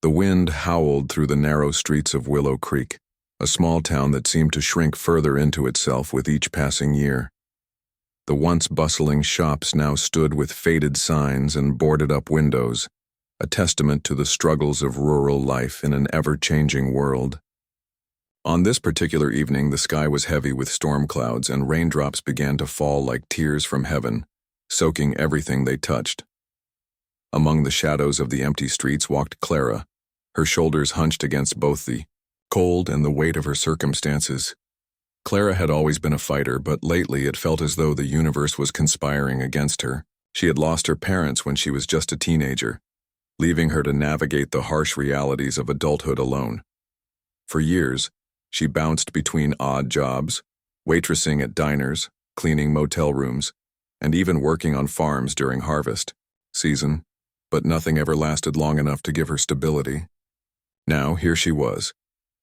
The wind howled through the narrow streets of Willow Creek, a small town that seemed to shrink further into itself with each passing year. The once bustling shops now stood with faded signs and boarded-up windows, a testament to the struggles of rural life in an ever-changing world. On this particular evening, the sky was heavy with storm clouds, and raindrops began to fall like tears from heaven, soaking everything they touched. Among the shadows of the empty streets walked Clara, her shoulders hunched against both the cold and the weight of her circumstances. Clara had always been a fighter, but lately it felt as though the universe was conspiring against her. She had lost her parents when she was just a teenager, leaving her to navigate the harsh realities of adulthood alone. For years, she bounced between odd jobs, waitressing at diners, cleaning motel rooms, and even working on farms during harvest season, but nothing ever lasted long enough to give her stability. Now, here she was,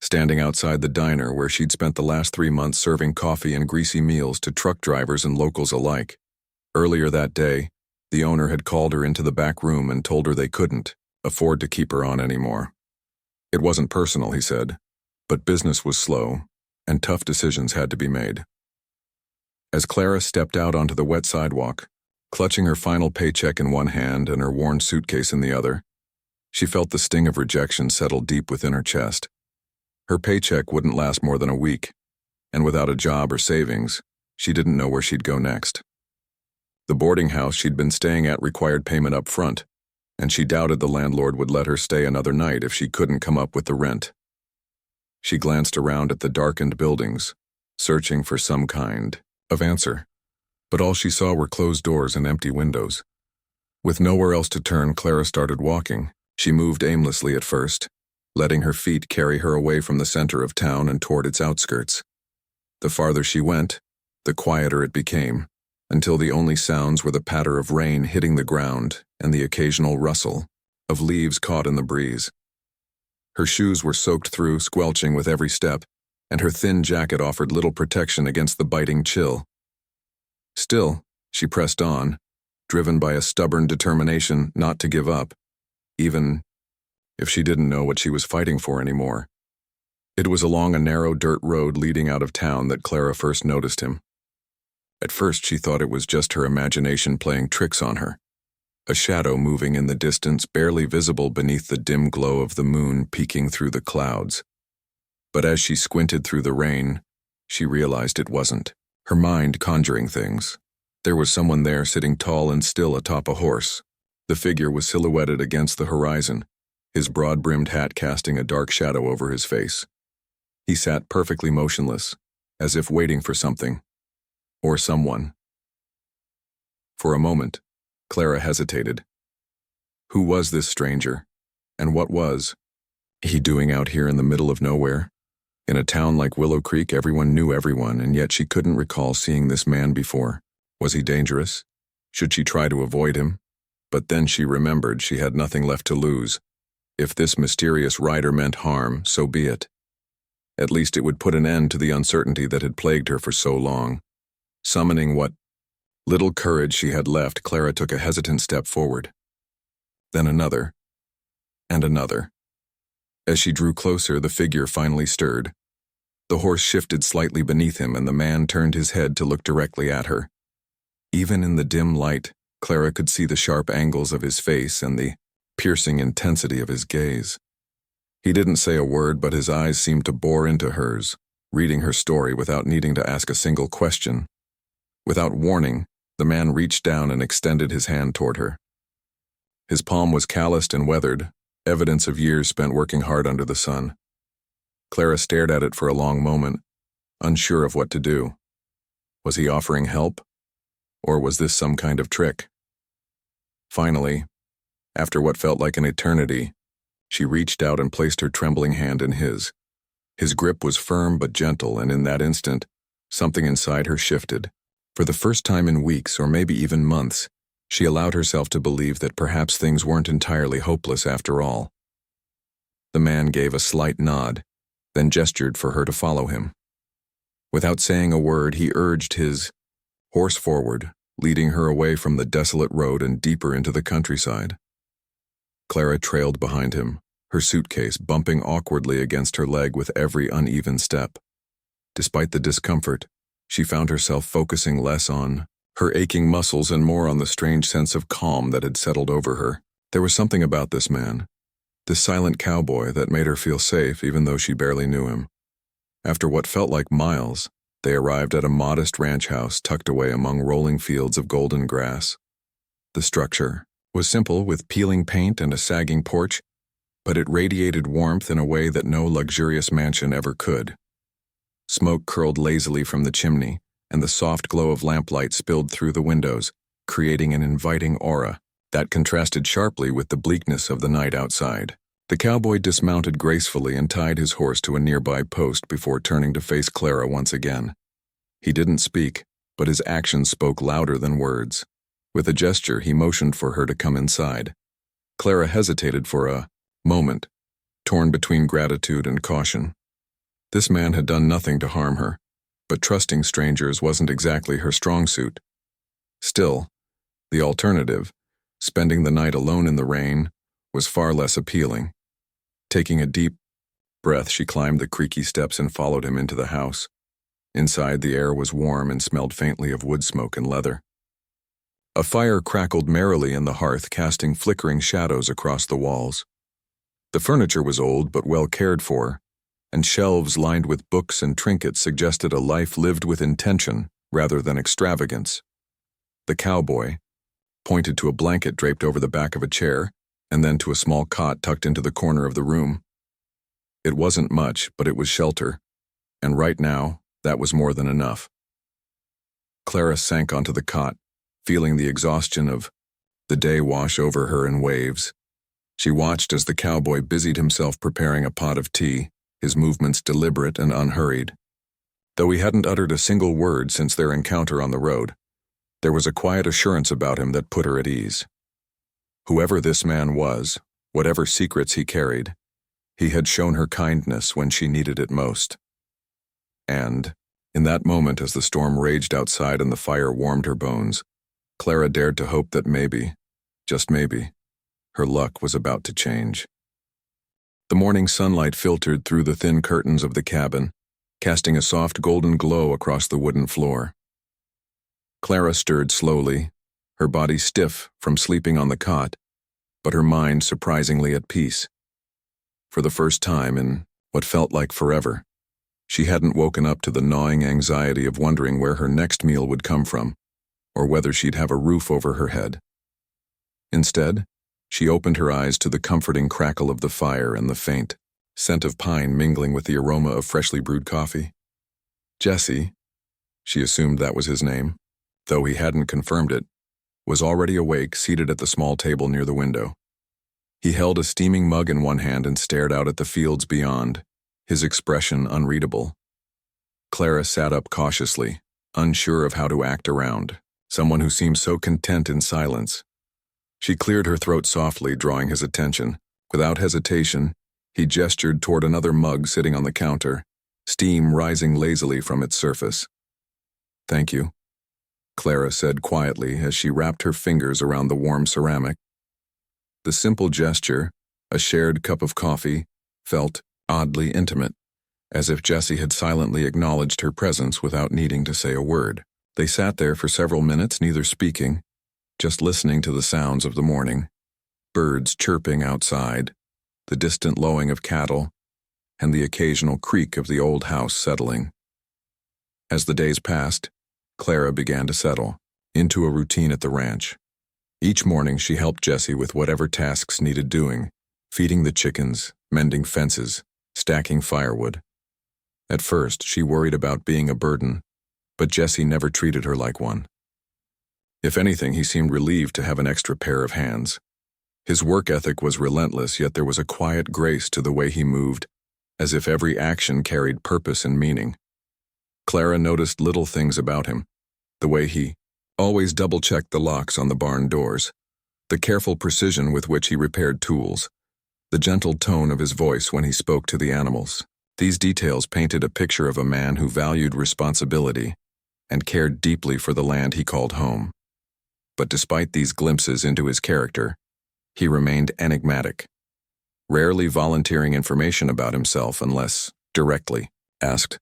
standing outside the diner where she'd spent the last 3 months serving coffee and greasy meals to truck drivers and locals alike. Earlier that day, the owner had called her into the back room and told her they couldn't afford to keep her on anymore. It wasn't personal, he said, but business was slow, and tough decisions had to be made. As Clara stepped out onto the wet sidewalk, clutching her final paycheck in one hand and her worn suitcase in the other, she felt the sting of rejection settle deep within her chest. Her paycheck wouldn't last more than a week, and without a job or savings, she didn't know where she'd go next. The boarding house she'd been staying at required payment up front, and she doubted the landlord would let her stay another night if she couldn't come up with the rent. She glanced around at the darkened buildings, searching for some kind of answer, but all she saw were closed doors and empty windows. With nowhere else to turn, Clara started walking. She moved aimlessly at first, letting her feet carry her away from the center of town and toward its outskirts. The farther she went, the quieter it became, until the only sounds were the patter of rain hitting the ground and the occasional rustle of leaves caught in the breeze. Her shoes were soaked through, squelching with every step, and her thin jacket offered little protection against the biting chill. Still, she pressed on, driven by a stubborn determination not to give up, even if she didn't know what she was fighting for anymore. It was along a narrow dirt road leading out of town that Clara first noticed him. At first she thought it was just her imagination playing tricks on her, a shadow moving in the distance, barely visible beneath the dim glow of the moon peeking through the clouds. But as she squinted through the rain, she realized it wasn't her mind conjuring things. There was someone there sitting tall and still atop a horse. The figure was silhouetted against the horizon, his broad-brimmed hat casting a dark shadow over his face. He sat perfectly motionless, as if waiting for something, or someone. For a moment, Clara hesitated. Who was this stranger, and what was he doing out here in the middle of nowhere? In a town like Willow Creek, everyone knew everyone, and yet she couldn't recall seeing this man before. Was he dangerous? Should she try to avoid him? But then she remembered she had nothing left to lose. If this mysterious rider meant harm, so be it. At least it would put an end to the uncertainty that had plagued her for so long. Summoning what little courage she had left, Clara took a hesitant step forward. Then another, and another. As she drew closer, the figure finally stirred. The horse shifted slightly beneath him, and the man turned his head to look directly at her. Even in the dim light, Clara could see the sharp angles of his face and the piercing intensity of his gaze. He didn't say a word, but his eyes seemed to bore into hers, reading her story without needing to ask a single question. Without warning, the man reached down and extended his hand toward her. His palm was calloused and weathered, evidence of years spent working hard under the sun. Clara stared at it for a long moment, unsure of what to do. Was he offering help? Or was this some kind of trick? Finally, after what felt like an eternity, she reached out and placed her trembling hand in his. His grip was firm but gentle, and in that instant, something inside her shifted. For the first time in weeks, or maybe even months, she allowed herself to believe that perhaps things weren't entirely hopeless after all. The man gave a slight nod, then gestured for her to follow him. Without saying a word, he urged his horse forward, leading her away from the desolate road and deeper into the countryside. Clara trailed behind him, her suitcase bumping awkwardly against her leg with every uneven step. Despite the discomfort, she found herself focusing less on her aching muscles and more on the strange sense of calm that had settled over her. There was something about this man, this silent cowboy, that made her feel safe even though she barely knew him. After what felt like miles, they arrived at a modest ranch house tucked away among rolling fields of golden grass. The structure was simple, with peeling paint and a sagging porch, but it radiated warmth in a way that no luxurious mansion ever could. Smoke curled lazily from the chimney, and the soft glow of lamplight spilled through the windows, creating an inviting aura that contrasted sharply with the bleakness of the night outside. The cowboy dismounted gracefully and tied his horse to a nearby post before turning to face Clara once again. He didn't speak, but his actions spoke louder than words. With a gesture, he motioned for her to come inside. Clara hesitated for a moment, torn between gratitude and caution. This man had done nothing to harm her, but trusting strangers wasn't exactly her strong suit. Still, the alternative, spending the night alone in the rain, was far less appealing. Taking a deep breath, she climbed the creaky steps and followed him into the house. Inside, the air was warm and smelled faintly of wood smoke and leather. A fire crackled merrily in the hearth, casting flickering shadows across the walls. The furniture was old but well cared for, and shelves lined with books and trinkets suggested a life lived with intention rather than extravagance. The cowboy pointed to a blanket draped over the back of a chair, and then to a small cot tucked into the corner of the room. It wasn't much, but it was shelter, and right now, that was more than enough. Clara sank onto the cot, feeling the exhaustion of the day wash over her in waves. She watched as the cowboy busied himself preparing a pot of tea, his movements deliberate and unhurried. Though he hadn't uttered a single word since their encounter on the road, there was a quiet assurance about him that put her at ease. Whoever this man was, whatever secrets he carried, he had shown her kindness when she needed it most. And, in that moment as the storm raged outside and the fire warmed her bones, Clara dared to hope that maybe, just maybe, her luck was about to change. The morning sunlight filtered through the thin curtains of the cabin, casting a soft golden glow across the wooden floor. Clara stirred slowly, her body stiff from sleeping on the cot, but her mind surprisingly at peace. For the first time in what felt like forever, she hadn't woken up to the gnawing anxiety of wondering where her next meal would come from, or whether she'd have a roof over her head. Instead, she opened her eyes to the comforting crackle of the fire and the faint scent of pine mingling with the aroma of freshly brewed coffee. Jesse, she assumed that was his name, though he hadn't confirmed it, was already awake, seated at the small table near the window. He held a steaming mug in one hand and stared out at the fields beyond, his expression unreadable. Clara sat up cautiously, unsure of how to act around someone who seemed so content in silence. She cleared her throat softly, drawing his attention. Without hesitation, he gestured toward another mug sitting on the counter, steam rising lazily from its surface. "Thank you," Clara said quietly as she wrapped her fingers around the warm ceramic. The simple gesture, a shared cup of coffee, felt oddly intimate, as if Jesse had silently acknowledged her presence without needing to say a word. They sat there for several minutes, neither speaking, just listening to the sounds of the morning, birds chirping outside, the distant lowing of cattle, and the occasional creak of the old house settling. As the days passed, Clara began to settle into a routine at the ranch. Each morning she helped Jesse with whatever tasks needed doing, feeding the chickens, mending fences, stacking firewood. At first, she worried about being a burden, but Jesse never treated her like one. If anything, he seemed relieved to have an extra pair of hands. His work ethic was relentless, yet there was a quiet grace to the way he moved, as if every action carried purpose and meaning. Clara noticed little things about him, the way he always double-checked the locks on the barn doors, the careful precision with which he repaired tools, the gentle tone of his voice when he spoke to the animals. These details painted a picture of a man who valued responsibility and cared deeply for the land he called home. But despite these glimpses into his character, he remained enigmatic. rarely volunteering information about himself unless directly asked.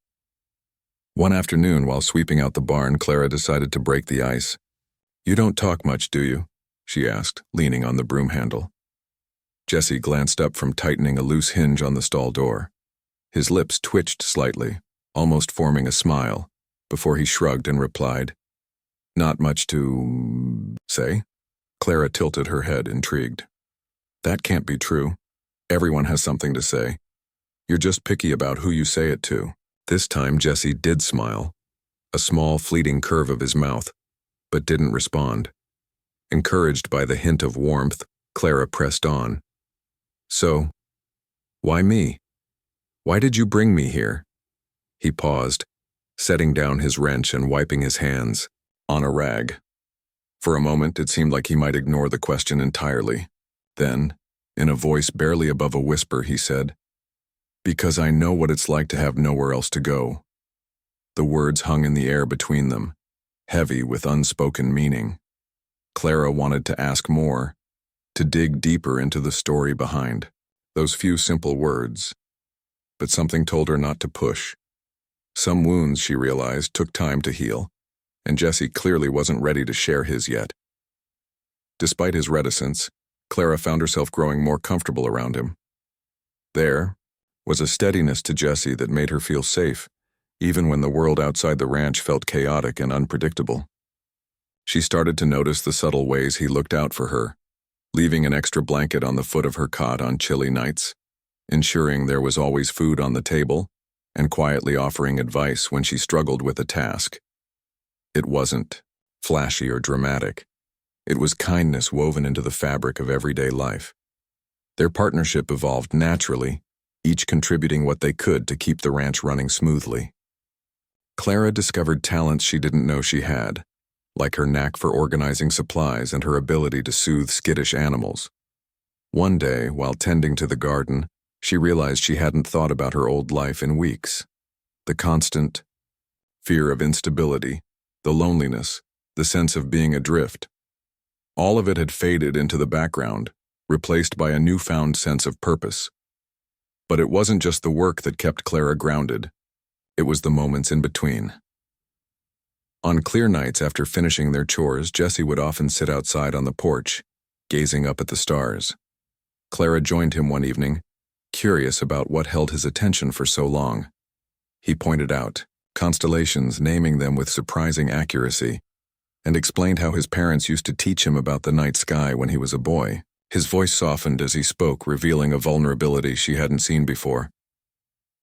One afternoon, while sweeping out the barn, Clara decided to break the ice. "You don't talk much, do you?" she asked, leaning on the broom handle. Jesse glanced up from tightening a loose hinge on the stall door. His lips twitched slightly, almost forming a smile, before he shrugged and replied, "Not much to say?" Clara tilted her head, intrigued. "That can't be true. Everyone has something to say. You're just picky about who you say it to." This time Jesse did smile, a small fleeting curve of his mouth, but didn't respond. Encouraged by the hint of warmth, Clara pressed on. "So, why me? Why did you bring me here?" He paused, setting down his wrench and wiping his hands on a rag. For a moment, it seemed like he might ignore the question entirely. Then, in a voice barely above a whisper, he said, "Because I know what it's like to have nowhere else to go." The words hung in the air between them, heavy with unspoken meaning. Clara wanted to ask more, to dig deeper into the story behind those few simple words. But something told her not to push. Some wounds, she realized, took time to heal, and Jesse clearly wasn't ready to share his yet. Despite his reticence, Clara found herself growing more comfortable around him. There was a steadiness to Jesse that made her feel safe, even when the world outside the ranch felt chaotic and unpredictable. She started to notice the subtle ways he looked out for her, leaving an extra blanket on the foot of her cot on chilly nights, ensuring there was always food on the table, and quietly offering advice when she struggled with a task. It wasn't flashy or dramatic. It was kindness woven into the fabric of everyday life. Their partnership evolved naturally, each contributing what they could to keep the ranch running smoothly. Clara discovered talents she didn't know she had, like her knack for organizing supplies and her ability to soothe skittish animals. One day, while tending to the garden, she realized she hadn't thought about her old life in weeks. The constant fear of instability, the loneliness, the sense of being adrift. All of it had faded into the background, replaced by a newfound sense of purpose. But it wasn't just the work that kept Clara grounded. It was the moments in between. On clear nights after finishing their chores, Jesse would often sit outside on the porch, gazing up at the stars. Clara joined him one evening, curious about what held his attention for so long. He pointed out constellations, naming them with surprising accuracy, and explained how his parents used to teach him about the night sky when he was a boy. His voice softened as he spoke, revealing a vulnerability she hadn't seen before.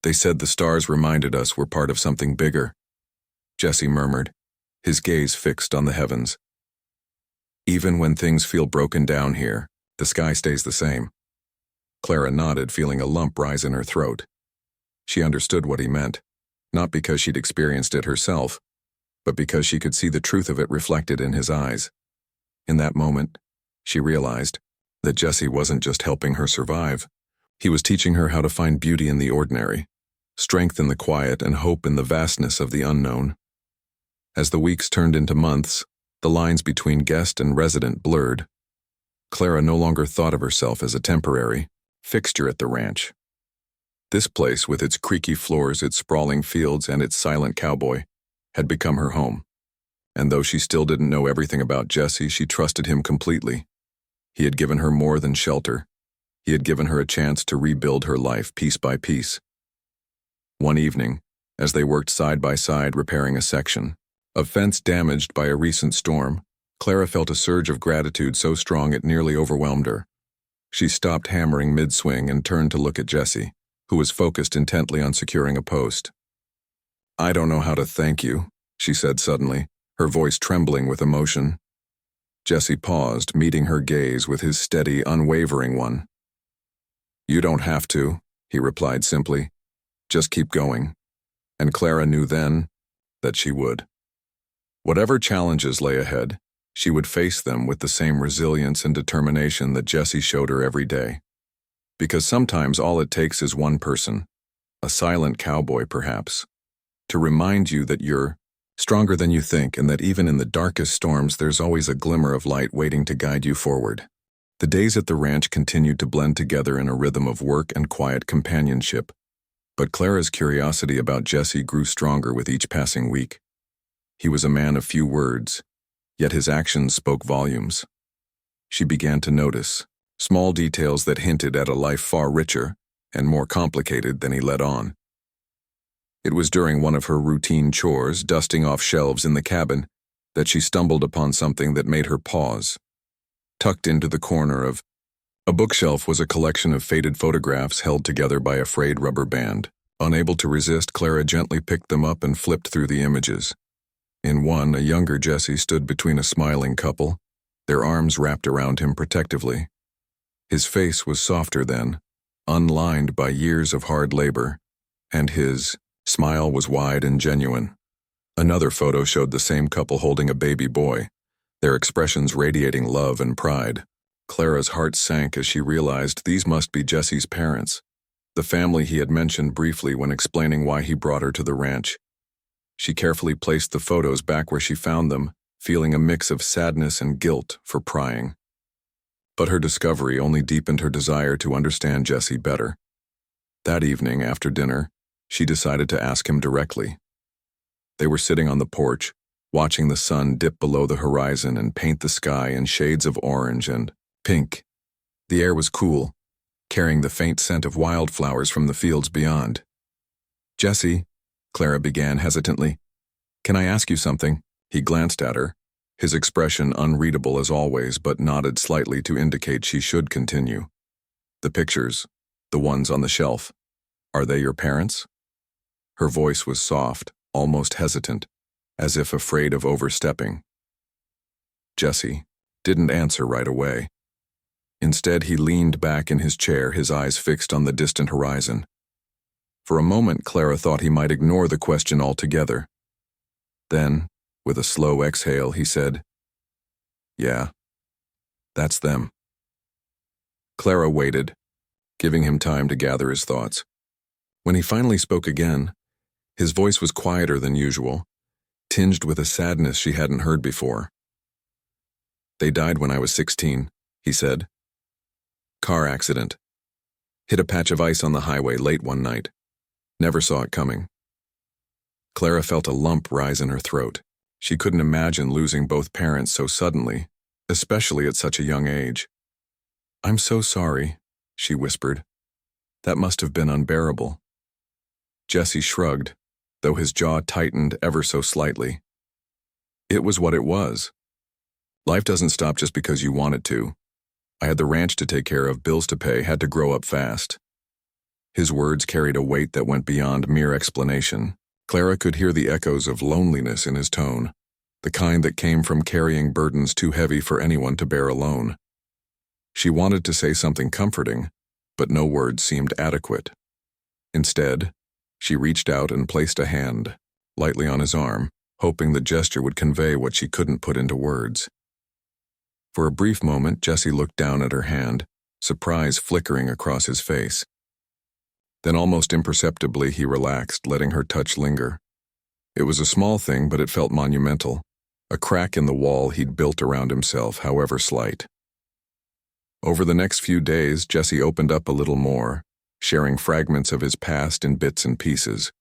"They said the stars reminded us we're part of something bigger," Jesse murmured, his gaze fixed on the heavens. "Even when things feel broken down here, the sky stays the same." Clara nodded, feeling a lump rise in her throat. She understood what he meant, not because she'd experienced it herself, but because she could see the truth of it reflected in his eyes. In that moment, she realized that Jesse wasn't just helping her survive. He was teaching her how to find beauty in the ordinary, strength in the quiet, and hope in the vastness of the unknown. As the weeks turned into months, the lines between guest and resident blurred. Clara no longer thought of herself as a temporary fixture at the ranch. This place, with its creaky floors, its sprawling fields, and its silent cowboy, had become her home. And though she still didn't know everything about Jesse, she trusted him completely. He had given her more than shelter. He had given her a chance to rebuild her life piece by piece. One evening, as they worked side by side repairing a section of fence damaged by a recent storm, Clara felt a surge of gratitude so strong it nearly overwhelmed her. She stopped hammering mid-swing and turned to look at Jesse, who was focused intently on securing a post. "I don't know how to thank you," she said suddenly, her voice trembling with emotion. Jesse paused, meeting her gaze with his steady, unwavering one. "You don't have to," he replied simply. "Just keep going." And Clara knew then that she would. Whatever challenges lay ahead, she would face them with the same resilience and determination that Jesse showed her every day. Because sometimes all it takes is one person, a silent cowboy perhaps, to remind you that you're stronger than you think and that even in the darkest storms there's always a glimmer of light waiting to guide you forward. The days at the ranch continued to blend together in a rhythm of work and quiet companionship, but Clara's curiosity about Jesse grew stronger with each passing week. He was a man of few words, yet his actions spoke volumes. She began to notice small details that hinted at a life far richer and more complicated than he let on. It was during one of her routine chores, dusting off shelves in the cabin, that she stumbled upon something that made her pause. Tucked into the corner of a bookshelf was a collection of faded photographs held together by a frayed rubber band. Unable to resist, Clara gently picked them up and flipped through the images. In one, a younger Jesse stood between a smiling couple, their arms wrapped around him protectively. His face was softer then, unlined by years of hard labor, and his smile was wide and genuine. Another photo showed the same couple holding a baby boy, their expressions radiating love and pride. Clara's heart sank as she realized these must be Jesse's parents, the family he had mentioned briefly when explaining why he brought her to the ranch. She carefully placed the photos back where she found them, feeling a mix of sadness and guilt for prying. But her discovery only deepened her desire to understand Jesse better. That evening, after dinner, she decided to ask him directly. They were sitting on the porch, watching the sun dip below the horizon and paint the sky in shades of orange and pink. The air was cool, carrying the faint scent of wildflowers from the fields beyond. "Jesse," Clara began hesitantly, "can I ask you something?" He glanced at her, his expression unreadable as always, but nodded slightly to indicate she should continue. "The pictures, the ones on the shelf, are they your parents?" Her voice was soft, almost hesitant, as if afraid of overstepping. Jesse didn't answer right away. Instead, he leaned back in his chair, his eyes fixed on the distant horizon. For a moment, Clara thought he might ignore the question altogether. Then, with a slow exhale, he said, "Yeah, that's them." Clara waited, giving him time to gather his thoughts. When he finally spoke again, his voice was quieter than usual, tinged with a sadness she hadn't heard before. "They died when I was 16, he said. "Car accident. Hit a patch of ice on the highway late one night. Never saw it coming." Clara felt a lump rise in her throat. She couldn't imagine losing both parents so suddenly, especially at such a young age. "I'm so sorry," she whispered. "That must have been unbearable." Jesse shrugged, though his jaw tightened ever so slightly. "It was what it was. Life doesn't stop just because you want it to. I had the ranch to take care of, bills to pay, had to grow up fast." His words carried a weight that went beyond mere explanation. Clara could hear the echoes of loneliness in his tone, the kind that came from carrying burdens too heavy for anyone to bear alone. She wanted to say something comforting, but no words seemed adequate. Instead, she reached out and placed a hand lightly on his arm, hoping the gesture would convey what she couldn't put into words. For a brief moment, Jesse looked down at her hand, surprise flickering across his face. Then almost imperceptibly he relaxed, letting her touch linger. It was a small thing, but it felt monumental, a crack in the wall he'd built around himself, however slight. Over the next few days, Jesse opened up a little more, sharing fragments of his past in bits and pieces.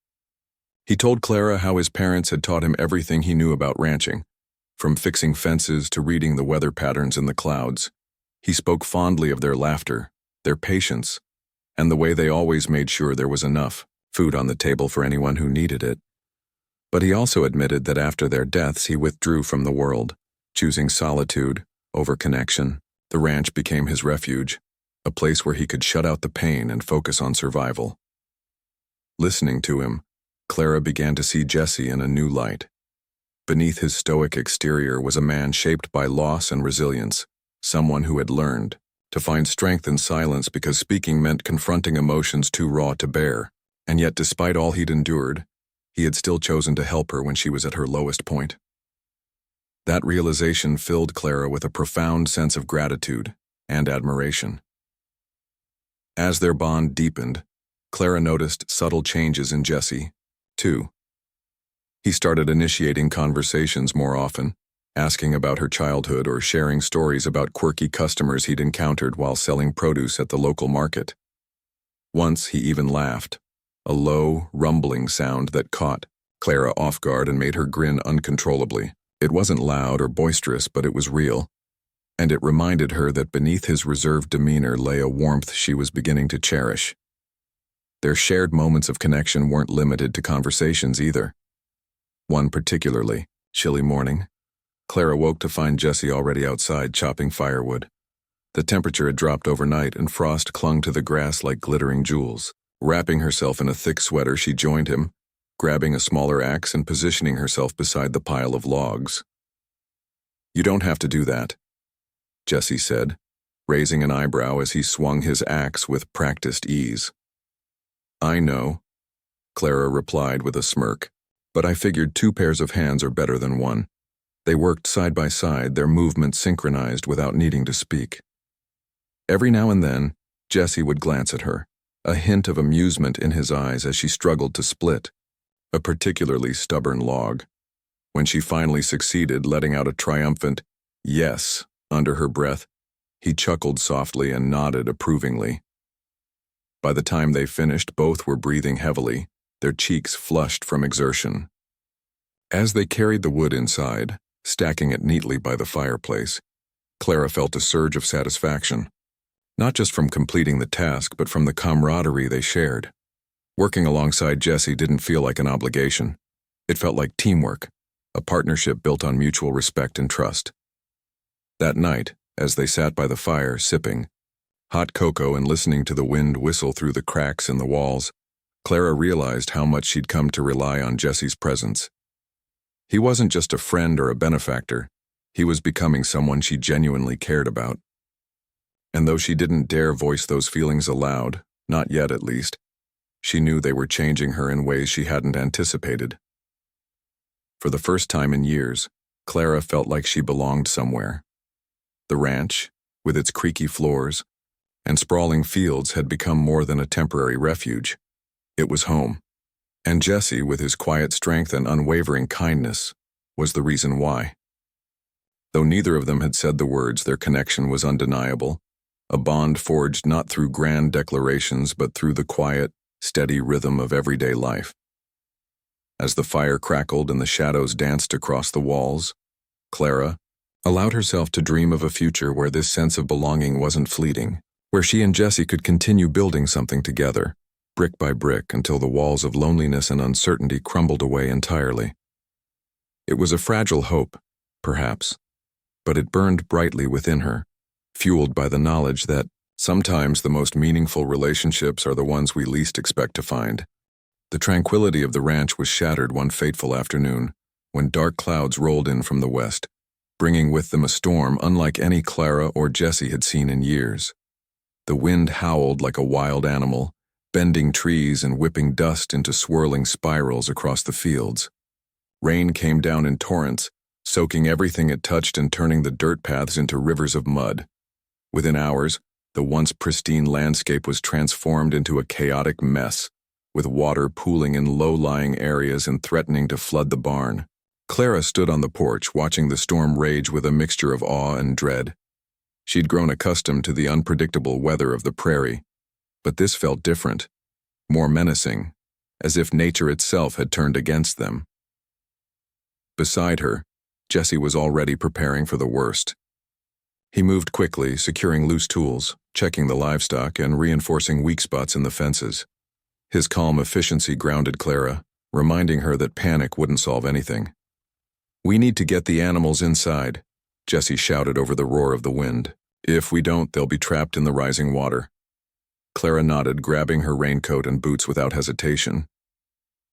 He told Clara how his parents had taught him everything he knew about ranching, from fixing fences to reading the weather patterns in the clouds. He spoke fondly of their laughter, their patience, and the way they always made sure there was enough food on the table for anyone who needed it. But he also admitted that after their deaths he withdrew from the world, choosing solitude over connection. The ranch became his refuge, a place where he could shut out the pain and focus on survival. Listening to him, Clara began to see Jesse in a new light. Beneath his stoic exterior was a man shaped by loss and resilience, someone who had learned to find strength in silence because speaking meant confronting emotions too raw to bear, and yet despite all he'd endured, he had still chosen to help her when she was at her lowest point. That realization filled Clara with a profound sense of gratitude and admiration. As their bond deepened, Clara noticed subtle changes in Jesse, too. He started initiating conversations more often, asking about her childhood or sharing stories about quirky customers he'd encountered while selling produce at the local market. Once he even laughed, a low, rumbling sound that caught Clara off guard and made her grin uncontrollably. It wasn't loud or boisterous, but it was real, and it reminded her that beneath his reserved demeanor lay a warmth she was beginning to cherish. Their shared moments of connection weren't limited to conversations either. One particularly chilly morning, Clara woke to find Jesse already outside chopping firewood. The temperature had dropped overnight and frost clung to the grass like glittering jewels. Wrapping herself in a thick sweater, she joined him, grabbing a smaller axe and positioning herself beside the pile of logs. "You don't have to do that," Jesse said, raising an eyebrow as he swung his axe with practiced ease. "I know," Clara replied with a smirk, "but I figured 2 pairs of hands are better than 1. They worked side by side, their movements synchronized without needing to speak. Every now and then, Jesse would glance at her, a hint of amusement in his eyes as she struggled to split a particularly stubborn log. When she finally succeeded, letting out a triumphant "yes" under her breath, he chuckled softly and nodded approvingly. By the time they finished, both were breathing heavily, their cheeks flushed from exertion. As they carried the wood inside, stacking it neatly by the fireplace, Clara felt a surge of satisfaction, not just from completing the task, but from the camaraderie they shared. Working alongside Jesse didn't feel like an obligation. It felt like teamwork, a partnership built on mutual respect and trust. That night, as they sat by the fire, sipping hot cocoa and listening to the wind whistle through the cracks in the walls, Clara realized how much she'd come to rely on Jesse's presence. He wasn't just a friend or a benefactor, he was becoming someone she genuinely cared about. And though she didn't dare voice those feelings aloud, not yet at least, she knew they were changing her in ways she hadn't anticipated. For the first time in years, Clara felt like she belonged somewhere. The ranch, with its creaky floors and sprawling fields, had become more than a temporary refuge. It was home. And Jesse, with his quiet strength and unwavering kindness, was the reason why. Though neither of them had said the words, their connection was undeniable, a bond forged not through grand declarations but through the quiet, steady rhythm of everyday life. As the fire crackled and the shadows danced across the walls, Clara allowed herself to dream of a future where this sense of belonging wasn't fleeting, where she and Jesse could continue building something together, brick by brick, until the walls of loneliness and uncertainty crumbled away entirely. It was a fragile hope, perhaps, but it burned brightly within her, fueled by the knowledge that sometimes the most meaningful relationships are the ones we least expect to find. The tranquility of the ranch was shattered one fateful afternoon, when dark clouds rolled in from the west, bringing with them a storm unlike any Clara or Jesse had seen in years. The wind howled like a wild animal, bending trees and whipping dust into swirling spirals across the fields. Rain came down in torrents, soaking everything it touched and turning the dirt paths into rivers of mud. Within hours, the once pristine landscape was transformed into a chaotic mess, with water pooling in low-lying areas and threatening to flood the barn. Clara stood on the porch, watching the storm rage with a mixture of awe and dread. She'd grown accustomed to the unpredictable weather of the prairie, but this felt different, more menacing, as if nature itself had turned against them. Beside her, Jesse was already preparing for the worst. He moved quickly, securing loose tools, checking the livestock, and reinforcing weak spots in the fences. His calm efficiency grounded Clara, reminding her that panic wouldn't solve anything. "We need to get the animals inside," Jesse shouted over the roar of the wind. "If we don't, they'll be trapped in the rising water." Clara nodded, grabbing her raincoat and boots without hesitation.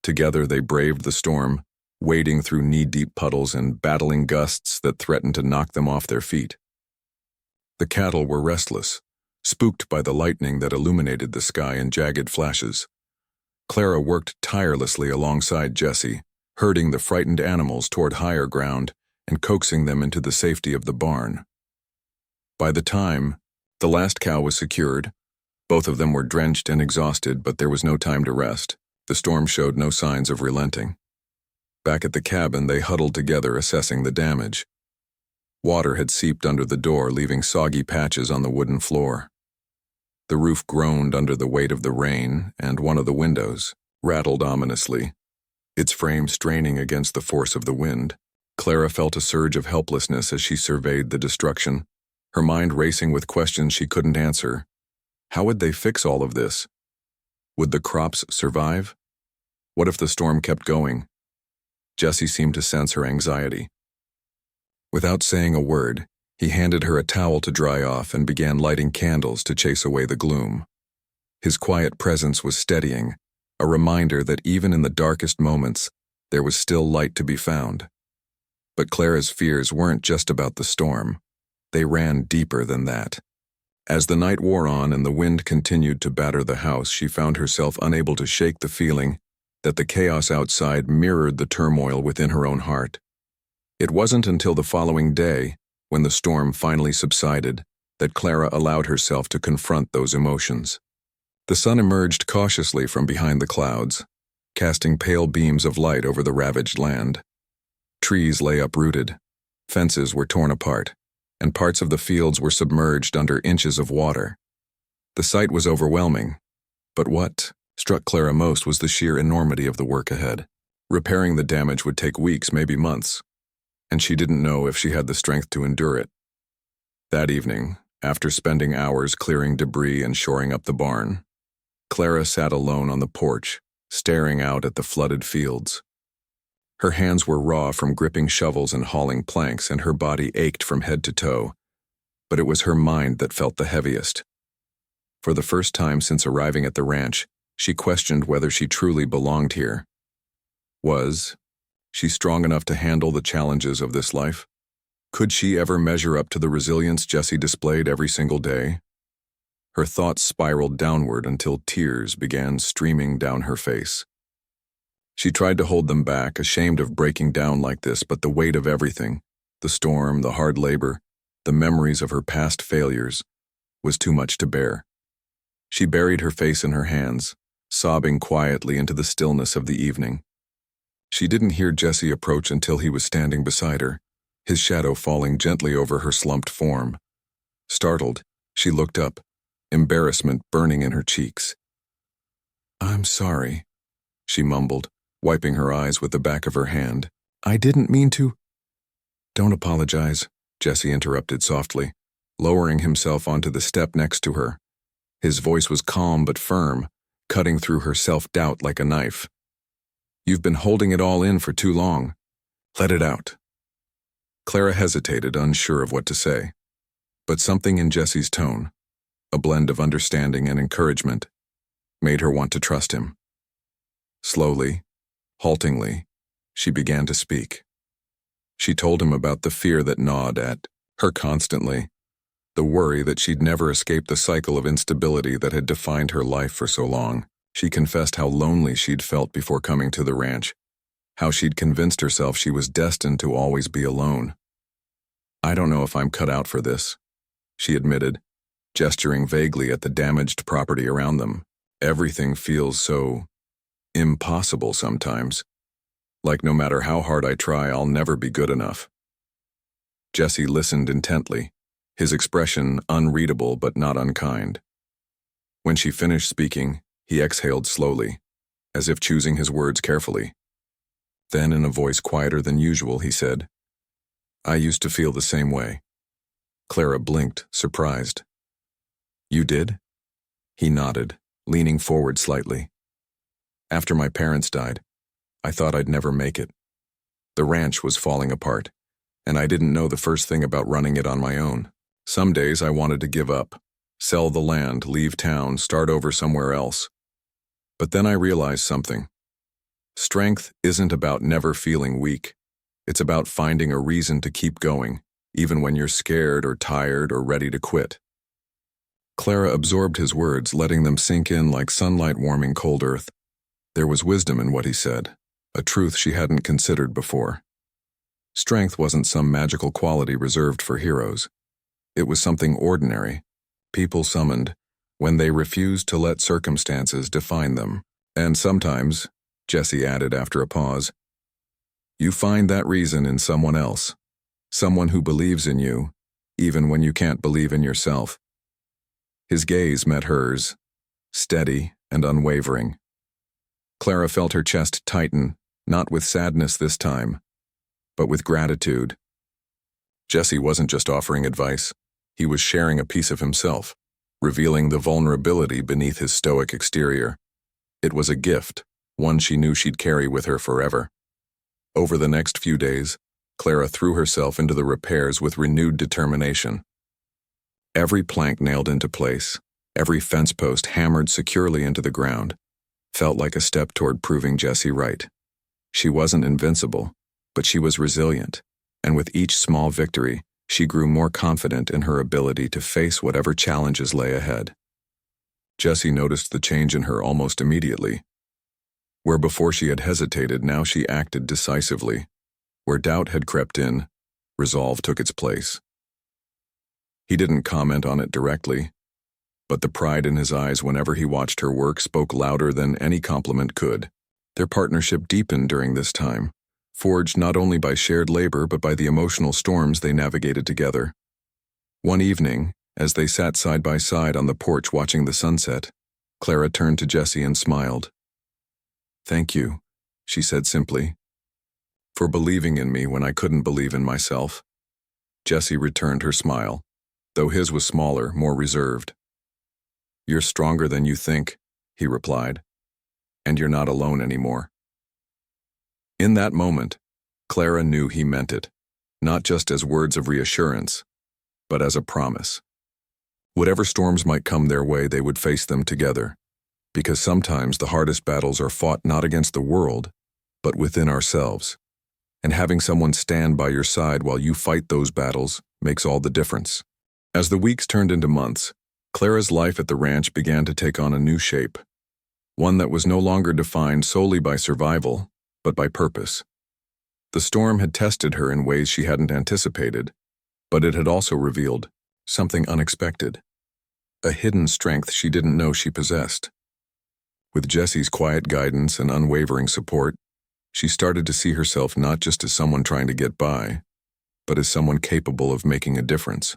Together they braved the storm, wading through knee-deep puddles and battling gusts that threatened to knock them off their feet. The cattle were restless, spooked by the lightning that illuminated the sky in jagged flashes. Clara worked tirelessly alongside Jesse, herding the frightened animals toward higher ground and coaxing them into the safety of the barn. By the time the last cow was secured, both of them were drenched and exhausted, but there was no time to rest. The storm showed no signs of relenting. Back at the cabin, they huddled together, assessing the damage. Water had seeped under the door, leaving soggy patches on the wooden floor. The roof groaned under the weight of the rain, and one of the windows rattled ominously, its frame straining against the force of the wind. Clara felt a surge of helplessness as she surveyed the destruction, her mind racing with questions she couldn't answer. How would they fix all of this? Would the crops survive? What if the storm kept going? Jesse seemed to sense her anxiety. Without saying a word, he handed her a towel to dry off and began lighting candles to chase away the gloom. His quiet presence was steadying, a reminder that even in the darkest moments, there was still light to be found. But Clara's fears weren't just about the storm. They ran deeper than that. As the night wore on and the wind continued to batter the house, she found herself unable to shake the feeling that the chaos outside mirrored the turmoil within her own heart. It wasn't until the following day, when the storm finally subsided, that Clara allowed herself to confront those emotions. The sun emerged cautiously from behind the clouds, casting pale beams of light over the ravaged land. Trees lay uprooted, fences were torn apart, and parts of the fields were submerged under inches of water. The sight was overwhelming, but what struck Clara most was the sheer enormity of the work ahead. Repairing the damage would take weeks, maybe months, and she didn't know if she had the strength to endure it. That evening, after spending hours clearing debris and shoring up the barn, Clara sat alone on the porch, staring out at the flooded fields. Her hands were raw from gripping shovels and hauling planks, and her body ached from head to toe, but it was her mind that felt the heaviest. For the first time since arriving at the ranch, she questioned whether she truly belonged here. Was she strong enough to handle the challenges of this life? Could she ever measure up to the resilience Jesse displayed every single day? Her thoughts spiraled downward until tears began streaming down her face. She tried to hold them back, ashamed of breaking down like this, but the weight of everything, the storm, the hard labor, the memories of her past failures, was too much to bear. She buried her face in her hands, sobbing quietly into the stillness of the evening. She didn't hear Jesse approach until he was standing beside her, his shadow falling gently over her slumped form. Startled, she looked up, embarrassment burning in her cheeks. "I'm sorry," she mumbled, wiping her eyes with the back of her hand. "I didn't mean to—" "Don't apologize," Jesse interrupted softly, lowering himself onto the step next to her. His voice was calm but firm, cutting through her self-doubt like a knife. "You've been holding it all in for too long. Let it out." Clara hesitated, unsure of what to say. But something in Jesse's tone, a blend of understanding and encouragement, made her want to trust him. Slowly, haltingly, she began to speak. She told him about the fear that gnawed at her constantly, the worry that she'd never escape the cycle of instability that had defined her life for so long. She confessed how lonely she'd felt before coming to the ranch, how she'd convinced herself she was destined to always be alone. "I don't know if I'm cut out for this," she admitted, gesturing vaguely at the damaged property around them. "Everything feels so impossible sometimes. Like no matter how hard I try, I'll never be good enough." Jesse listened intently, his expression unreadable but not unkind. When she finished speaking, he exhaled slowly, as if choosing his words carefully. Then, in a voice quieter than usual, he said, "I used to feel the same way." Clara blinked, surprised. "You did?" He nodded, leaning forward slightly. "After my parents died, I thought I'd never make it. The ranch was falling apart, and I didn't know the first thing about running it on my own. Some days I wanted to give up, sell the land, leave town, start over somewhere else. But then I realized something. Strength isn't about never feeling weak. It's about finding a reason to keep going, even when you're scared or tired or ready to quit." Clara absorbed his words, letting them sink in like sunlight warming cold earth. There was wisdom in what he said, a truth she hadn't considered before. Strength wasn't some magical quality reserved for heroes. It was something ordinary, people summoned, when they refused to let circumstances define them. And sometimes, Jesse added after a pause, you find that reason in someone else. Someone who believes in you, even when you can't believe in yourself. His gaze met hers, steady and unwavering. Clara felt her chest tighten, not with sadness this time, but with gratitude. Jesse wasn't just offering advice, he was sharing a piece of himself, revealing the vulnerability beneath his stoic exterior. It was a gift, one she knew she'd carry with her forever. Over the next few days, Clara threw herself into the repairs with renewed determination. Every plank nailed into place, every fence post hammered securely into the ground, felt like a step toward proving Jesse right. She wasn't invincible, but she was resilient, and with each small victory, she grew more confident in her ability to face whatever challenges lay ahead. Jesse noticed the change in her almost immediately. Where before she had hesitated, now she acted decisively. Where doubt had crept in, resolve took its place. He didn't comment on it directly, but the pride in his eyes whenever he watched her work spoke louder than any compliment could. Their partnership deepened during this time, forged not only by shared labor but by the emotional storms they navigated together. One evening, as they sat side by side on the porch watching the sunset, Clara turned to Jesse and smiled. "Thank you," she said simply, "for believing in me when I couldn't believe in myself." Jesse returned her smile, though his was smaller, more reserved. "You're stronger than you think," he replied, "and you're not alone anymore." In that moment, Clara knew he meant it, not just as words of reassurance, but as a promise. Whatever storms might come their way, they would face them together, because sometimes the hardest battles are fought not against the world, but within ourselves. And having someone stand by your side while you fight those battles makes all the difference. As the weeks turned into months, Clara's life at the ranch began to take on a new shape, one that was no longer defined solely by survival, but by purpose. The storm had tested her in ways she hadn't anticipated, but it had also revealed something unexpected, a hidden strength she didn't know she possessed. With Jesse's quiet guidance and unwavering support, she started to see herself not just as someone trying to get by, but as someone capable of making a difference.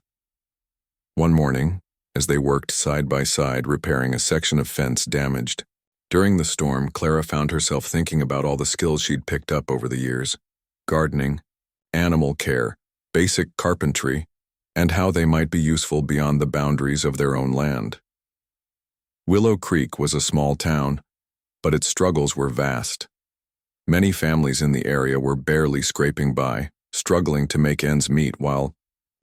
One morning, as they worked side by side repairing a section of fence damaged, during the storm, Clara found herself thinking about all the skills she'd picked up over the years: gardening, animal care, basic carpentry, and how they might be useful beyond the boundaries of their own land. Willow Creek was a small town, but its struggles were vast. Many families in the area were barely scraping by, struggling to make ends meet while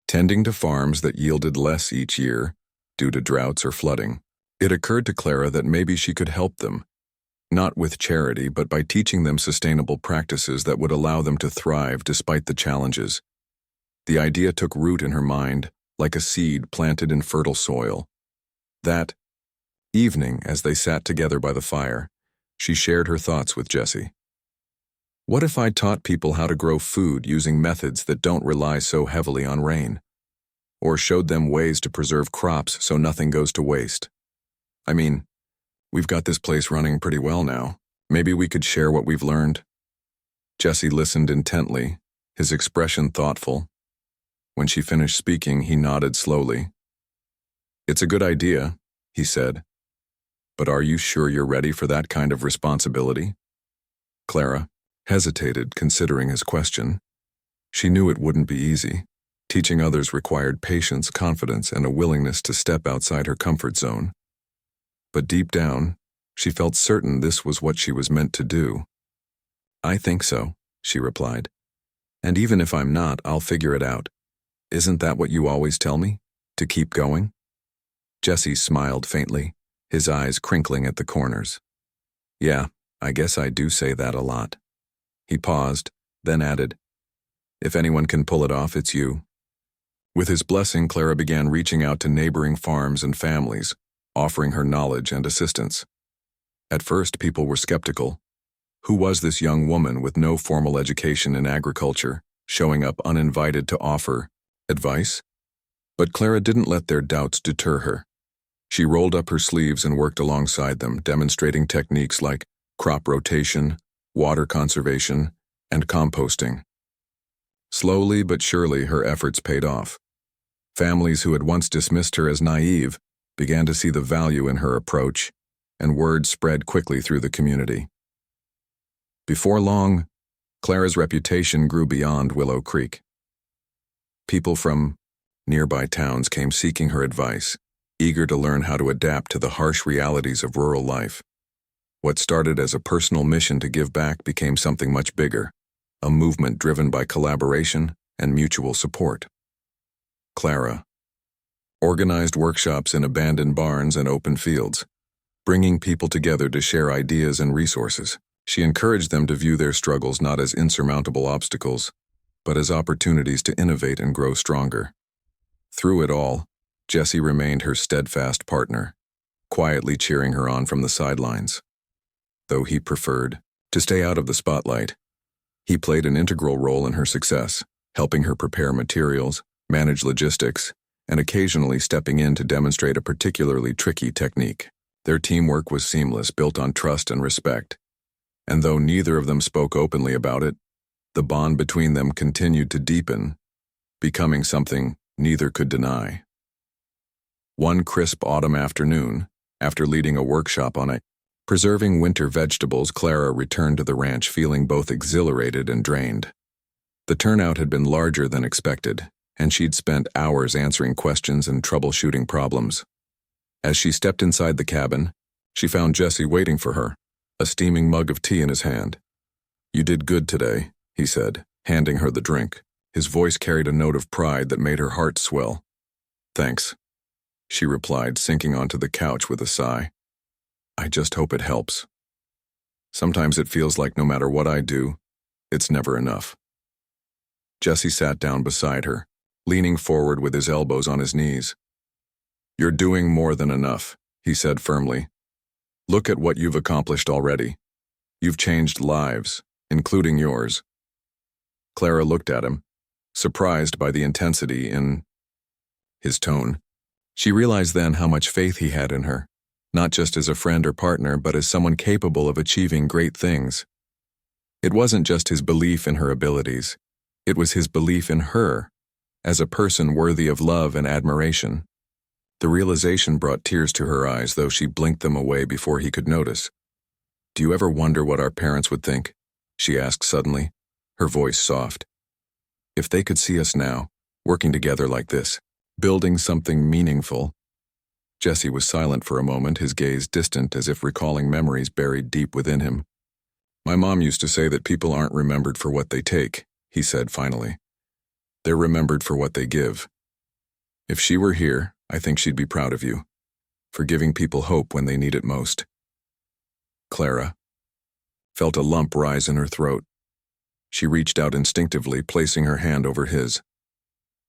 tending to farms that yielded less each year due to droughts or flooding. It occurred to Clara that maybe she could help them, not with charity, but by teaching them sustainable practices that would allow them to thrive despite the challenges. The idea took root in her mind, like a seed planted in fertile soil. That evening, as they sat together by the fire, she shared her thoughts with Jesse. What if I taught people how to grow food using methods that don't rely so heavily on rain? Or showed them ways to preserve crops so nothing goes to waste? I mean, we've got this place running pretty well now. Maybe we could share what we've learned. Jesse listened intently, his expression thoughtful. When she finished speaking, he nodded slowly. "It's a good idea," he said. "But are you sure you're ready for that kind of responsibility?" Clara hesitated, considering his question. She knew it wouldn't be easy. Teaching others required patience, confidence, and a willingness to step outside her comfort zone. But deep down, she felt certain this was what she was meant to do. "I think so," she replied. "And even if I'm not, I'll figure it out. Isn't that what you always tell me? To keep going?" Jesse smiled faintly, his eyes crinkling at the corners. "Yeah, I guess I do say that a lot." He paused, then added, "If anyone can pull it off, it's you." With his blessing, Clara began reaching out to neighboring farms and families, offering her knowledge and assistance. At first, people were skeptical. Who was this young woman with no formal education in agriculture, showing up uninvited to offer advice? But Clara didn't let their doubts deter her. She rolled up her sleeves and worked alongside them, demonstrating techniques like crop rotation, water conservation, and composting. Slowly but surely, her efforts paid off. Families who had once dismissed her as naive began to see the value in her approach, and word spread quickly through the community. Before long, Clara's reputation grew beyond Willow Creek. People from nearby towns came seeking her advice, eager to learn how to adapt to the harsh realities of rural life. What started as a personal mission to give back became something much bigger, a movement driven by collaboration and mutual support. Clara organized workshops in abandoned barns and open fields, bringing people together to share ideas and resources. She encouraged them to view their struggles not as insurmountable obstacles, but as opportunities to innovate and grow stronger. Through it all, Jesse remained her steadfast partner, quietly cheering her on from the sidelines. Though he preferred to stay out of the spotlight, he played an integral role in her success, helping her prepare materials, manage logistics, and occasionally stepping in to demonstrate a particularly tricky technique. Their teamwork was seamless, built on trust and respect. And though neither of them spoke openly about it, the bond between them continued to deepen, becoming something neither could deny. One crisp autumn afternoon, after leading a workshop on preserving winter vegetables, Clara returned to the ranch feeling both exhilarated and drained. The turnout had been larger than expected, and she'd spent hours answering questions and troubleshooting problems. As she stepped inside the cabin, she found Jesse waiting for her, a steaming mug of tea in his hand. "You did good today," he said, handing her the drink. His voice carried a note of pride that made her heart swell. "Thanks," she replied, sinking onto the couch with a sigh. "I just hope it helps. Sometimes it feels like no matter what I do, it's never enough." Jesse sat down beside her, leaning forward with his elbows on his knees. "You're doing more than enough," he said firmly. "Look at what you've accomplished already. You've changed lives, including yours." Clara looked at him, surprised by the intensity in his tone. She realized then how much faith he had in her, not just as a friend or partner, but as someone capable of achieving great things. It wasn't just his belief in her abilities, it was his belief in her, as a person worthy of love and admiration. The realization brought tears to her eyes, though she blinked them away before he could notice. "Do you ever wonder what our parents would think?" she asked suddenly, her voice soft. "If they could see us now, working together like this, building something meaningful." Jesse was silent for a moment, his gaze distant as if recalling memories buried deep within him. "My mom used to say that people aren't remembered for what they take," he said finally. "They're remembered for what they give. If she were here, I think she'd be proud of you, for giving people hope when they need it most." Clara felt a lump rise in her throat. She reached out instinctively, placing her hand over his.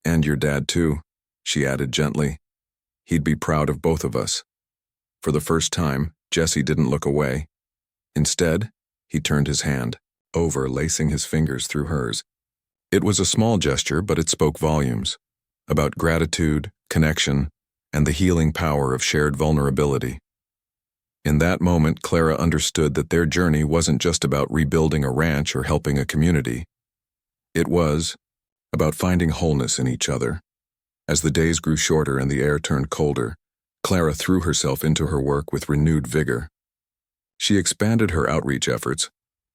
"And your dad too," she added gently. "He'd be proud of both of us." For the first time, Jesse didn't look away. Instead, he turned his hand over, lacing his fingers through hers. It was a small gesture, but it spoke volumes, about gratitude, connection, and the healing power of shared vulnerability. In that moment, Clara understood that their journey wasn't just about rebuilding a ranch or helping a community. It was about finding wholeness in each other. As the days grew shorter and the air turned colder, Clara threw herself into her work with renewed vigor. She expanded her outreach efforts,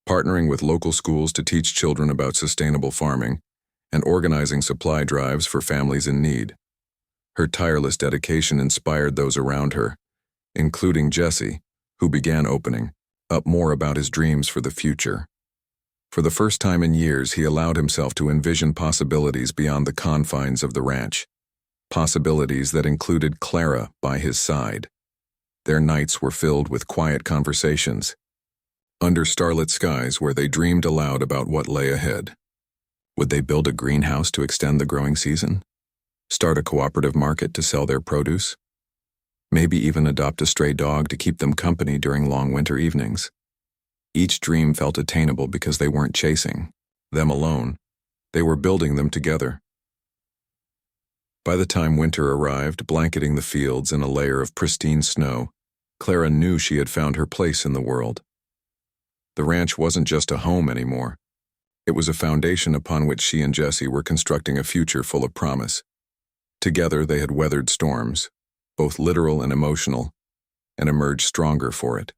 partnering with local schools to teach children about sustainable farming and organizing supply drives for families in need. Her tireless dedication inspired those around her, including Jesse, who began opening up more about his dreams for the future. For the first time in years, he allowed himself to envision possibilities beyond the confines of the ranch, possibilities that included Clara by his side. Their nights were filled with quiet conversations, under starlit skies where they dreamed aloud about what lay ahead. Would they build a greenhouse to extend the growing season? Start a cooperative market to sell their produce? Maybe even adopt a stray dog to keep them company during long winter evenings? Each dream felt attainable because they weren't chasing them alone. They were building them together. By the time winter arrived, blanketing the fields in a layer of pristine snow, Clara knew she had found her place in the world. The ranch wasn't just a home anymore. It was a foundation upon which she and Jesse were constructing a future full of promise. Together they had weathered storms, both literal and emotional, and emerged stronger for it.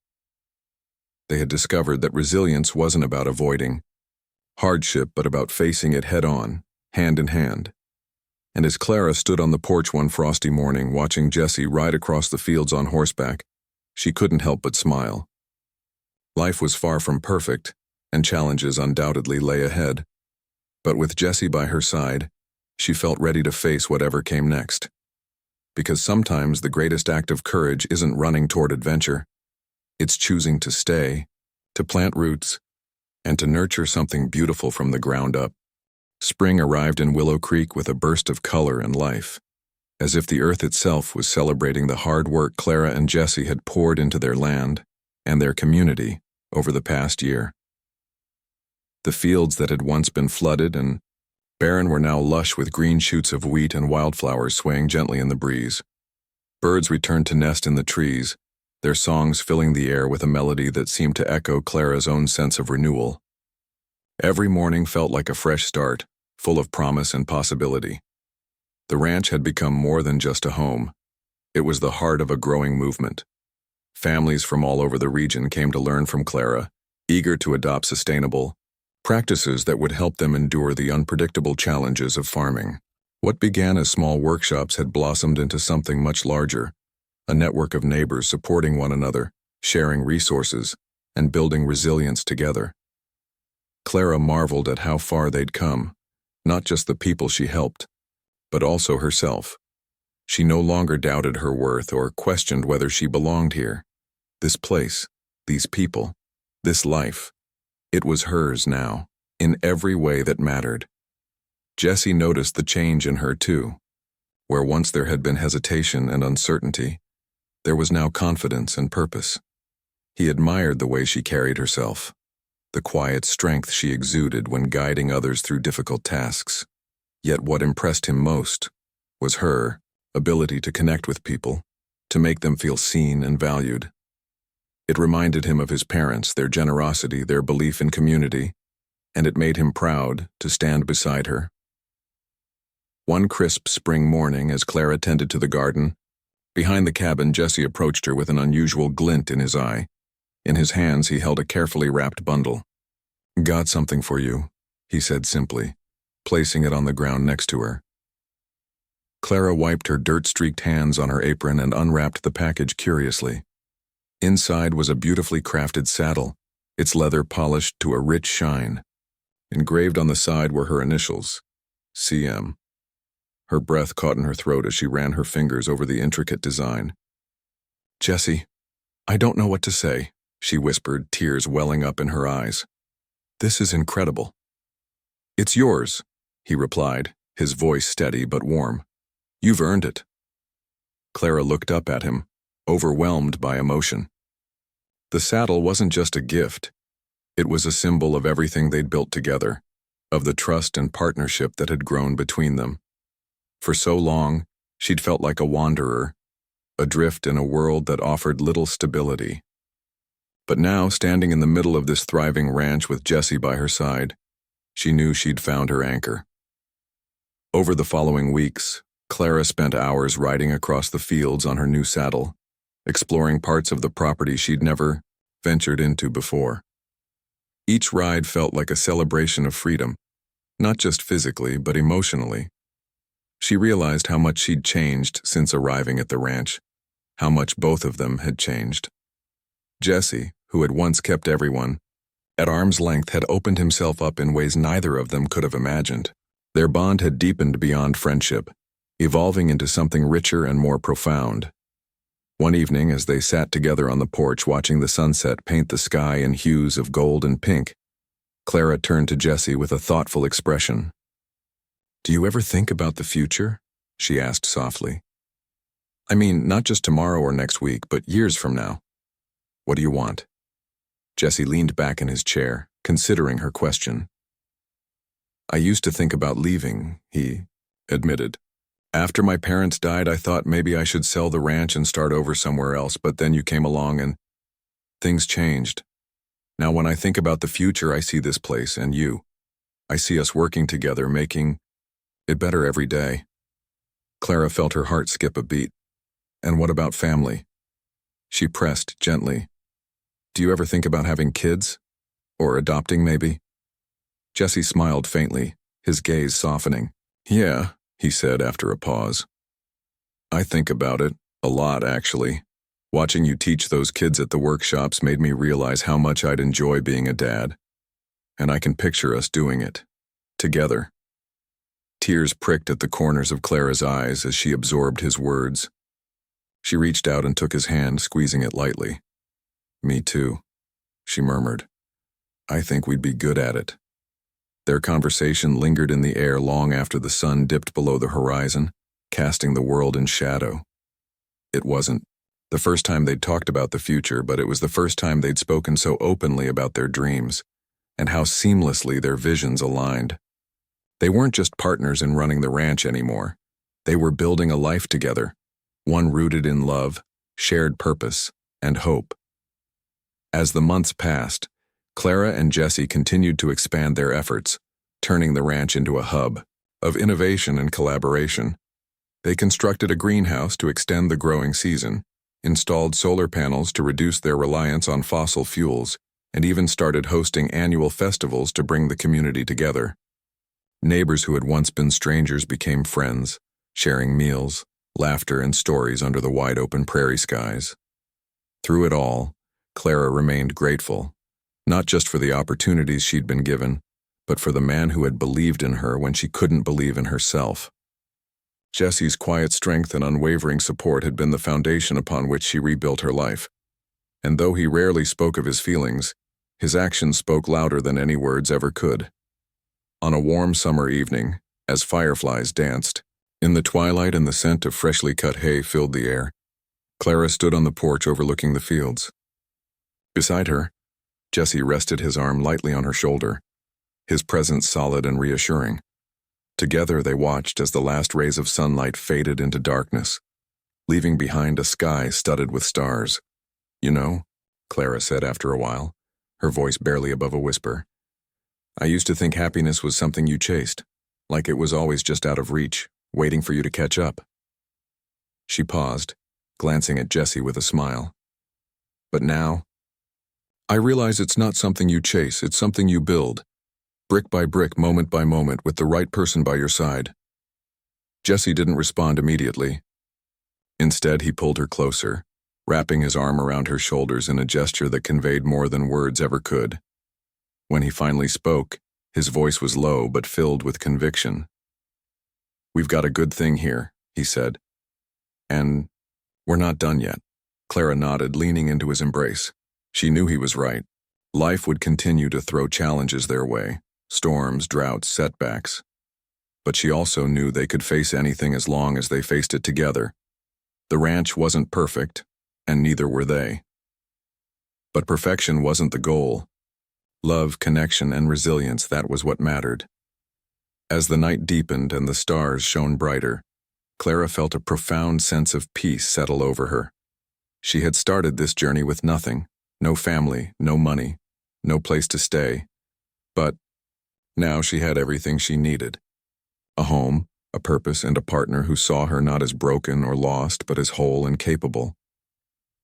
They had discovered that resilience wasn't about avoiding hardship, but about facing it head-on, hand in hand. And as Clara stood on the porch one frosty morning watching Jesse ride across the fields on horseback, she couldn't help but smile. Life was far from perfect, and challenges undoubtedly lay ahead. But with Jesse by her side, she felt ready to face whatever came next. Because sometimes the greatest act of courage isn't running toward adventure. It's choosing to stay, to plant roots, and to nurture something beautiful from the ground up. Spring arrived in Willow Creek with a burst of color and life, as if the earth itself was celebrating the hard work Clara and Jesse had poured into their land and their community over the past year. The fields that had once been flooded and barren were now lush with green shoots of wheat and wildflowers swaying gently in the breeze. Birds returned to nest in the trees, their songs filling the air with a melody that seemed to echo Clara's own sense of renewal. Every morning felt like a fresh start, full of promise and possibility. The ranch had become more than just a home. It was the heart of a growing movement. Families from all over the region came to learn from Clara, eager to adopt sustainable practices that would help them endure the unpredictable challenges of farming. What began as small workshops had blossomed into something much larger, a network of neighbors supporting one another, sharing resources, and building resilience together. Clara marveled at how far they'd come, not just the people she helped, but also herself. She no longer doubted her worth or questioned whether she belonged here. This place, these people, this life, it was hers now, in every way that mattered. Jesse noticed the change in her too. Where once there had been hesitation and uncertainty, there was now confidence and purpose. He admired the way she carried herself, the quiet strength she exuded when guiding others through difficult tasks. Yet what impressed him most was her ability to connect with people, to make them feel seen and valued. It reminded him of his parents, their generosity, their belief in community, and it made him proud to stand beside her. One crisp spring morning, as Clara tended to the garden, behind the cabin Jesse approached her with an unusual glint in his eye. In his hands he held a carefully wrapped bundle. "Got something for you," he said simply, placing it on the ground next to her. Clara wiped her dirt-streaked hands on her apron and unwrapped the package curiously. Inside was a beautifully crafted saddle, its leather polished to a rich shine. Engraved on the side were her initials, CM. Her breath caught in her throat as she ran her fingers over the intricate design. "Jesse, I don't know what to say," she whispered, tears welling up in her eyes. "This is incredible." "It's yours," he replied, his voice steady but warm. "You've earned it." Clara looked up at him, overwhelmed by emotion. The saddle wasn't just a gift. It was a symbol of everything they'd built together, of the trust and partnership that had grown between them. For so long, she'd felt like a wanderer, adrift in a world that offered little stability. But now, standing in the middle of this thriving ranch with Jesse by her side, she knew she'd found her anchor. Over the following weeks, Clara spent hours riding across the fields on her new saddle, exploring parts of the property she'd never ventured into before. Each ride felt like a celebration of freedom, not just physically, but emotionally. She realized how much she'd changed since arriving at the ranch, how much both of them had changed. Jesse, who had once kept everyone at arm's length, had opened himself up in ways neither of them could have imagined. Their bond had deepened beyond friendship, evolving into something richer and more profound. One evening, as they sat together on the porch watching the sunset paint the sky in hues of gold and pink, Clara turned to Jesse with a thoughtful expression. "Do you ever think about the future?" she asked softly. "I mean, not just tomorrow or next week, but years from now. What do you want?" Jesse leaned back in his chair, considering her question. "I used to think about leaving," he admitted. "After my parents died, I thought maybe I should sell the ranch and start over somewhere else, but then you came along and things changed. Now when I think about the future, I see this place and you. I see us working together, making it better every day. Clara felt her heart skip a beat. And what about family? She pressed gently. Do you ever think about having kids? Or adopting, maybe? Jesse smiled faintly, his gaze softening. Yeah, he said after a pause. I think about it, a lot actually. Watching you teach those kids at the workshops made me realize how much I'd enjoy being a dad. And I can picture us doing it. Together. Tears pricked at the corners of Clara's eyes as she absorbed his words. She reached out and took his hand, squeezing it lightly. Me too, she murmured. I think we'd be good at it. Their conversation lingered in the air long after the sun dipped below the horizon, casting the world in shadow. It wasn't the first time they'd talked about the future, but it was the first time they'd spoken so openly about their dreams, and how seamlessly their visions aligned. They weren't just partners in running the ranch anymore. They were building a life together, one rooted in love, shared purpose, and hope. As the months passed, Clara and Jesse continued to expand their efforts, turning the ranch into a hub of innovation and collaboration. They constructed a greenhouse to extend the growing season, installed solar panels to reduce their reliance on fossil fuels, and even started hosting annual festivals to bring the community together. Neighbors who had once been strangers became friends, sharing meals, laughter, and stories under the wide-open prairie skies. Through it all, Clara remained grateful, not just for the opportunities she'd been given, but for the man who had believed in her when she couldn't believe in herself. Jesse's quiet strength and unwavering support had been the foundation upon which she rebuilt her life. And though he rarely spoke of his feelings, his actions spoke louder than any words ever could. On a warm summer evening, as fireflies danced, in the twilight and the scent of freshly cut hay filled the air, Clara stood on the porch overlooking the fields. Beside her, Jesse rested his arm lightly on her shoulder, his presence solid and reassuring. Together they watched as the last rays of sunlight faded into darkness, leaving behind a sky studded with stars. You know, Clara said after a while, her voice barely above a whisper, I used to think happiness was something you chased, like it was always just out of reach, waiting for you to catch up. She paused, glancing at Jesse with a smile. But now, I realize it's not something you chase, it's something you build, brick by brick, moment by moment, with the right person by your side. Jesse didn't respond immediately. Instead, he pulled her closer, wrapping his arm around her shoulders in a gesture that conveyed more than words ever could. When he finally spoke, his voice was low but filled with conviction. We've got a good thing here, he said. And we're not done yet. Clara nodded, leaning into his embrace. She knew he was right. Life would continue to throw challenges their way, storms, droughts, setbacks. But she also knew they could face anything as long as they faced it together. The ranch wasn't perfect, and neither were they. But perfection wasn't the goal. Love, connection, and resilience, that was what mattered. As the night deepened and the stars shone brighter, Clara felt a profound sense of peace settle over her. She had started this journey with nothing, no family, no money, no place to stay. But now she had everything she needed. A home, a purpose, and a partner who saw her not as broken or lost, but as whole and capable.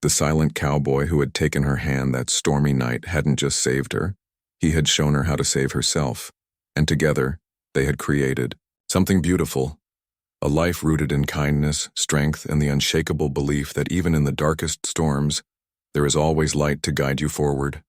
The silent cowboy who had taken her hand that stormy night hadn't just saved her, he had shown her how to save herself, and together they had created something beautiful, a life rooted in kindness, strength, and the unshakable belief that even in the darkest storms, there is always light to guide you forward.